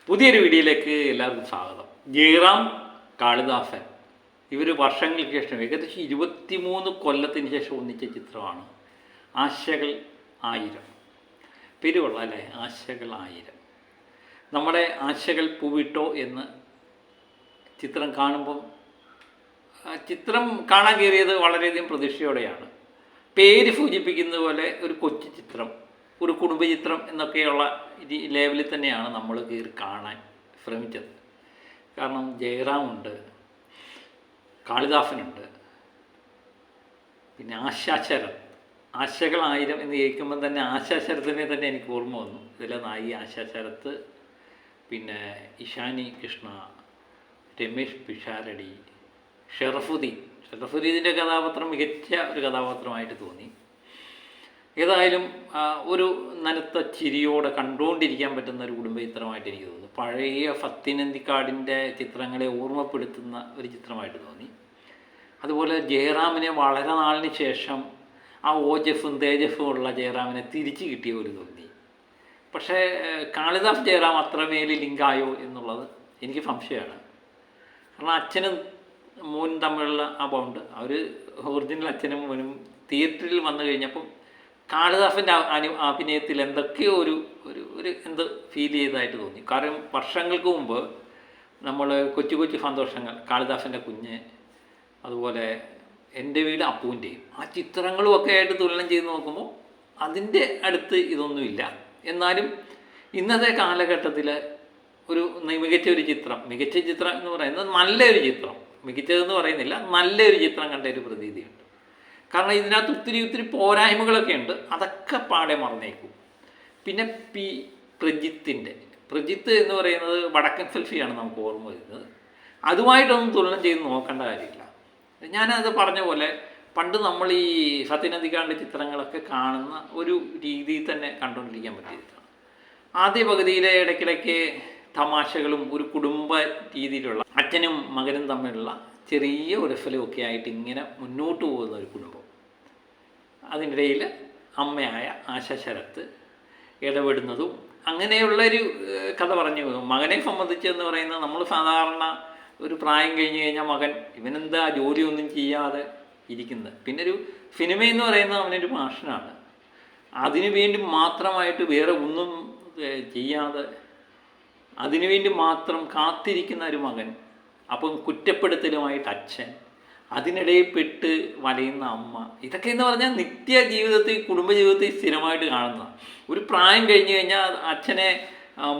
പുതിയൊരു വീഡിയോയിലേക്ക് എല്ലാവർക്കും സ്വാഗതം. ജയറാം, കാളിദാസൻ ഇവർ വർഷങ്ങൾക്ക് ശേഷം ഏകദേശം 23 കൊല്ലത്തിന് ശേഷം ഒന്നിച്ച ചിത്രമാണ് ആശകൾ ആയിരം. പേര് കൊള്ളാം അല്ലേ, ആശകൾ ആയിരം. നമ്മുടെ ആശകൾ പൂവിട്ടോ എന്ന് ചിത്രം കാണുമ്പം ചിത്രം കാണാൻ കയറിയത് വളരെയധികം പ്രതീക്ഷയോടെയാണ്. പേര് സൂചിപ്പിക്കുന്നത് പോലെ ഒരു കൊച്ചു ചിത്രം, ഒരു കുടുംബചിത്രം എന്നൊക്കെയുള്ള ലേവലിൽ തന്നെയാണ് നമ്മൾ കയറി കാണാൻ ശ്രമിച്ചത്. കാരണം ജയറാമുണ്ട്, കാളിദാസനുണ്ട്, പിന്നെ ആശാശരത്. ആശകൾ ആയിരം എന്ന് കേൾക്കുമ്പം തന്നെ ആശാശരത്തിനെ തന്നെ എനിക്ക് ഓർമ്മ വന്നു. ഇതിലെ നായി ആശാശരത്ത്, പിന്നെ ഇഷാനി കൃഷ്ണ, രമേഷ് പിഷാരടി, ഷറഫുദ്ദീൻ്റെ കഥാപാത്രം മികച്ച ഒരു കഥാപാത്രമായിട്ട് തോന്നി. ഏതായാലും ഒരു നനുത്ത ചിരിയോടെ കണ്ടുകൊണ്ടിരിക്കാൻ പറ്റുന്ന ഒരു കുടുംബചിത്രമായിട്ട് എനിക്ക് തോന്നുന്നു. പഴയ സത്യനന്ദിക്കാടിൻ്റെ ചിത്രങ്ങളെ ഓർമ്മപ്പെടുത്തുന്ന ഒരു ചിത്രമായിട്ട് തോന്നി. അതുപോലെ ജയറാമിനെ വളരെ നാളിന് ശേഷം ആ ഓജസ്സും തേജസ്സും ഉള്ള ജയറാമിനെ തിരിച്ചു കിട്ടിയ ഒരു തോന്നി. പക്ഷേ കാളിദാസ് ജയറാം അത്രമേൽ ലിങ്കായോ എന്നുള്ളത് എനിക്ക് സംശയമാണ്. കാരണം അച്ഛനും മോനും തമ്മിലുള്ള ആ ബോണ്ട്, അവർ ഒറിജിനൽ അച്ഛനും മോനും തിയേറ്ററിൽ വന്നു കഴിഞ്ഞപ്പം കാളിദാസൻ്റെ അഭിനയത്തിൽ എന്തൊക്കെയോ ഒരു ഒരു എന്ത് ഫീൽ ചെയ്തതായിട്ട് തോന്നി. കാരണം വർഷങ്ങൾക്ക് മുമ്പ് നമ്മൾ കൊച്ചു കൊച്ചു സന്തോഷങ്ങൾ, കാളിദാസൻ്റെ കുഞ്ഞ്, അതുപോലെ എൻ്റെ വീട് അപ്പൂൻ്റെയും ആ ചിത്രങ്ങളും ഒക്കെ ആയിട്ട് തുലനം ചെയ്ത് നോക്കുമ്പോൾ അതിൻ്റെ അടുത്ത് ഇതൊന്നുമില്ല. എന്നാലും ഇന്നത്തെ കാലഘട്ടത്തിൽ ഒരു മികച്ച ചിത്രം എന്ന് പറയുന്നത് നല്ലൊരു ചിത്രം, മികച്ചതെന്ന് പറയുന്നില്ല, നല്ലൊരു ചിത്രം കണ്ട ഒരു പ്രതീതിയുണ്ട്. കാരണം ഇതിനകത്ത് ഒത്തിരി പോരായ്മകളൊക്കെ ഉണ്ട്, അതൊക്കെ പാടെ മറന്നേക്കും. പിന്നെ പ്രജിത്ത് എന്ന് പറയുന്നത് വടക്കൻ സെൽഫിയാണ് നമുക്ക് ഓർമ്മ വരുന്നത്. അതുമായിട്ടൊന്നും തുലനം ചെയ്ത് നോക്കേണ്ട കാര്യമില്ല. ഞാനത് പറഞ്ഞ പോലെ പണ്ട് നമ്മൾ ഈ സത്യനന്ദിക്കാടിൻ്റെ ചിത്രങ്ങളൊക്കെ കാണുന്ന ഒരു രീതിയിൽ തന്നെ കണ്ടുകൊണ്ടിരിക്കാൻ പറ്റിയ ചിത്രമാണ്. ആദ്യ പകുതിയിലെ ഇടയ്ക്കിടയ്ക്ക് തമാശകളും ഒരു കുടുംബ രീതിയിലുള്ള അച്ഛനും മകനും തമ്മിലുള്ള ചെറിയ ഉരസലും ഒക്കെ ആയിട്ട് ഇങ്ങനെ മുന്നോട്ട് പോകുന്ന ഒരു കുടുംബം. അതിനിടയിൽ അമ്മയായ ആശാശരത്ത് ഇടപെടുന്നതും അങ്ങനെയുള്ളൊരു കഥ പറഞ്ഞു. മകനെ സംബന്ധിച്ചെന്ന് പറയുന്നത്, നമ്മൾ സാധാരണ ഒരു പ്രായം കഴിഞ്ഞ് കഴിഞ്ഞാൽ മകൻ ഇവനെന്താ ജോലിയൊന്നും ചെയ്യാതെ ഇരിക്കുന്നത്. പിന്നെ ഒരു സിനിമയെന്ന് പറയുന്നത് അവനൊരു പാഷനാണ്. അതിനു വേണ്ടി മാത്രമായിട്ട് വേറെ ഒന്നും ചെയ്യാതെ അതിനുവേണ്ടി മാത്രം കാത്തിരിക്കുന്ന ഒരു മകൻ, അപ്പം കുറ്റപ്പെടുത്തലുമായിട്ട് അച്ഛൻ, അതിനിടയിൽ പെട്ട് വലയുന്ന അമ്മ, ഇതൊക്കെ എന്ന് പറഞ്ഞാൽ നിത്യ ജീവിതത്തിൽ, കുടുംബജീവിതത്തിൽ സ്ഥിരമായിട്ട് കാണുന്ന ഒരു പ്രായം കഴിഞ്ഞ് കഴിഞ്ഞാൽ അച്ഛനെ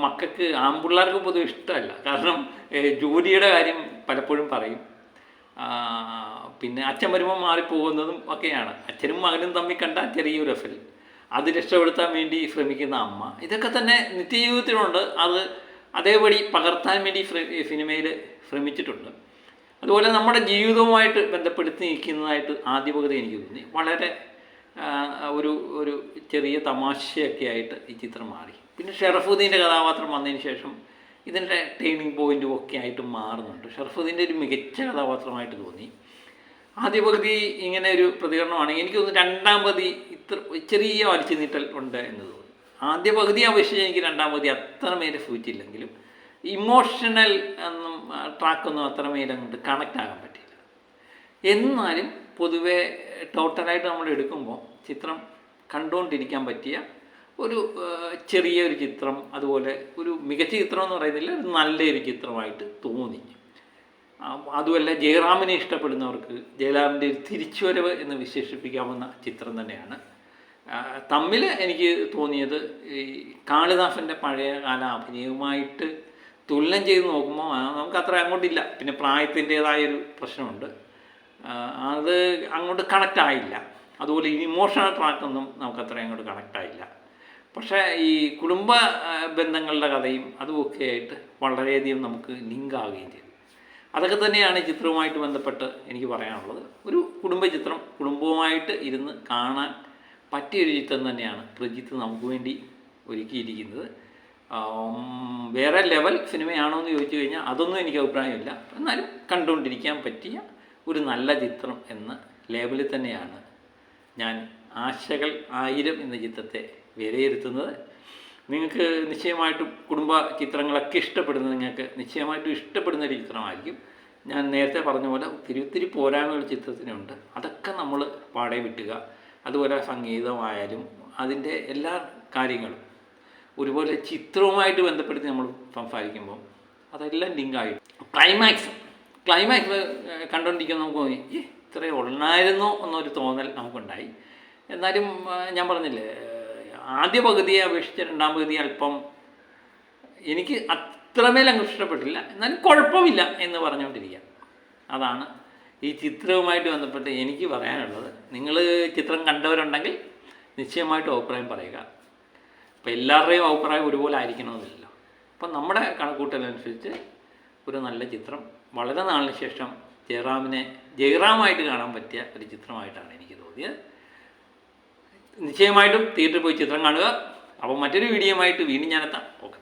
മക്കൾക്ക്, ആൺപിള്ളേർക്ക് പൊതുവെ ഇഷ്ടമല്ല. കാരണം ജോലിയുടെ കാര്യം പലപ്പോഴും പറയും. പിന്നെ അച്ഛൻ വരുമ്പോൾ മാറിപ്പോകുന്നതും ഒക്കെയാണ്. അച്ഛനും മകനും തമ്മിൽ കണ്ട ചെറിയൊരു രസൽ, അത് രക്ഷപ്പെടുത്താൻ വേണ്ടി ശ്രമിക്കുന്ന അമ്മ, ഇതൊക്കെ തന്നെ നിത്യജീവിതത്തിലുണ്ട്. അത് അതേപടി പകർത്താൻ വേണ്ടി സിനിമയിൽ ശ്രമിച്ചിട്ടുണ്ട്. അതുപോലെ നമ്മുടെ ജീവിതവുമായിട്ട് ബന്ധപ്പെടുത്തി നിൽക്കുന്നതായിട്ട് ആദ്യ പകുതി എനിക്ക് തോന്നി. വളരെ ഒരു ചെറിയ തമാശയൊക്കെ ആയിട്ട് ഈ ചിത്രം മാറി. പിന്നെ ഷറഫുദ്ദീൻ്റെ കഥാപാത്രം വന്നതിന് ശേഷം ഇതിൻ്റെ ടേണിംഗ് പോയിൻറ്റും ഒക്കെ ആയിട്ട് മാറുന്നുണ്ട്. ഷറഫുദ്ദീൻ്റെ ഒരു മികച്ച കഥാപാത്രമായിട്ട് തോന്നി. ആദ്യ പകുതി ഇങ്ങനെ ഒരു പ്രതികരണമാണെങ്കിൽ എനിക്ക് തോന്നുന്നു രണ്ടാം പകുതി ചെറിയ വലിച്ചു നീട്ടൽ ഉണ്ട് എന്ന് തോന്നി. ആദ്യ പകുതി അപേക്ഷിച്ച് എനിക്ക് രണ്ടാം പകുതി അത്രമേലെ സൂചിച്ചില്ലെങ്കിലും ഇമോഷണൽ ട്രാക്കൊന്നും അത്രമേലെ അങ്ങോട്ട് കണക്റ്റ് ആകാൻ പറ്റില്ല. എന്നാലും പൊതുവെ ടോട്ടലായിട്ട് നമ്മൾ എടുക്കുമ്പോൾ ചിത്രം കണ്ടുകൊണ്ടിരിക്കാൻ പറ്റിയ ഒരു ചെറിയൊരു ചിത്രം, അതുപോലെ ഒരു മികച്ച ചിത്രം എന്ന് പറയുന്നില്ല, ഒരു നല്ലൊരു ചിത്രമായിട്ട് തോന്നി. അതുമല്ല, ജയറാമിനെ ഇഷ്ടപ്പെടുന്നവർക്ക് ജയറാമിൻ്റെ ഒരു തിരിച്ചുവരവ് എന്ന് വിശേഷിപ്പിക്കാവുന്ന ചിത്രം തന്നെയാണ്. തമ്മിൽ എനിക്ക് തോന്നിയത് ഈ കാളിദാസൻ്റെ പഴയ കാല അഭിനയവുമായിട്ട് തുലനം ചെയ്ത് നോക്കുമ്പോൾ നമുക്ക് അത്ര അങ്ങോട്ടില്ല. പിന്നെ പ്രായത്തിൻ്റേതായൊരു പ്രശ്നമുണ്ട്, അത് അങ്ങോട്ട് കണക്റ്റ് ആയില്ല. അതുപോലെ ഇമോഷണൽ ട്രാക്കൊന്നും നമുക്ക് അത്ര അങ്ങോട്ട് കണക്റ്റ് ആയില്ല. പക്ഷേ ഈ കുടുംബ ബന്ധങ്ങളുടെ കഥയും അതുമൊക്കെ ആയിട്ട് വളരെയധികം നമുക്ക് ലിങ്ക് ആവുകയും ചെയ്തു. അതൊക്കെ തന്നെയാണ് ഈ ചിത്രവുമായിട്ട് ബന്ധപ്പെട്ട് എനിക്ക് പറയാനുള്ളത്. ഒരു കുടുംബചിത്രം, കുടുംബവുമായിട്ട് ഇരുന്ന് കാണാൻ പറ്റിയൊരു ചിത്രം തന്നെയാണ് പ്രജിത്ത് നമുക്ക് വേണ്ടി ഒരുക്കിയിരിക്കുന്നത്. വേറെ ലെവൽ സിനിമയാണോ എന്ന് ചോദിച്ചു കഴിഞ്ഞാൽ അതൊന്നും എനിക്ക് അഭിപ്രായമില്ല. എന്നാലും കണ്ടുകൊണ്ടിരിക്കാൻ പറ്റിയ ഒരു നല്ല ചിത്രം എന്ന ലേബലിൽ തന്നെയാണ് ഞാൻ ആശകൾ ആയിരം എന്ന ചിത്രത്തെ വിലയിരുത്തുന്നത്. നിങ്ങൾക്ക് നിശ്ചയമായിട്ടും കുടുംബ ചിത്രങ്ങളൊക്കെ ഇഷ്ടപ്പെടുന്നത് നിങ്ങൾക്ക് നിശ്ചയമായിട്ടും ഇഷ്ടപ്പെടുന്ന ഒരു ചിത്രമായിരിക്കും. ഞാൻ നേരത്തെ പറഞ്ഞ പോലെ ഒത്തിരി പോരായ്മകൾ ചിത്രത്തിനുണ്ട്. അതൊക്കെ നമ്മൾ പാടെ വിട്ടുക. അതുപോലെ സംഗീതമായാലും അതിൻ്റെ എല്ലാ കാര്യങ്ങളും ഒരുപോലെ ചിത്രവുമായിട്ട് ബന്ധപ്പെടുത്തി നമ്മൾ സംസാരിക്കുമ്പോൾ അതെല്ലാം ലിങ്കായിട്ട് ക്ലൈമാക്സ് കണ്ടുകൊണ്ടിരിക്കുന്ന നമുക്ക് തോന്നി ഇത്രയും ഉള്ളായിരുന്നോ എന്നൊരു തോന്നൽ നമുക്കുണ്ടായി. എന്നാലും ഞാൻ പറഞ്ഞില്ലേ, ആദ്യ പകുതിയെ അപേക്ഷിച്ച് രണ്ടാം പകുതി അല്പം എനിക്ക് അത്രമേൽ അങ്ങ് ഇഷ്ടപ്പെട്ടില്ല, എന്നാലും കുഴപ്പമില്ല എന്ന് പറഞ്ഞുകൊണ്ടിരിക്കുക. അതാണ് ഈ ചിത്രവുമായിട്ട് ബന്ധപ്പെട്ട് എനിക്ക് പറയാനുള്ളത്. നിങ്ങൾ ചിത്രം കണ്ടവരുണ്ടെങ്കിൽ നിശ്ചയമായിട്ടും അഭിപ്രായം പറയുക. അപ്പോൾ എല്ലാവരുടെയും അഭിപ്രായം ഒരുപോലെ ആയിരിക്കണമെന്നില്ലല്ലോ. അപ്പം നമ്മുടെ കണക്കൂട്ടലനുസരിച്ച് ഒരു നല്ല ചിത്രം വളരെ നാളിന് ശേഷം ജയറാമായിട്ട് കാണാൻ പറ്റിയ ഒരു ചിത്രമായിട്ടാണ് എനിക്ക് തോന്നിയത്. നിശ്ചയമായിട്ടും തിയേറ്ററിൽ പോയി ചിത്രം കാണുക. അപ്പോൾ മറ്റൊരു വീഡിയോയുമായിട്ട് വീണ്ടും ഞാനെത്താം. ഓക്കെ.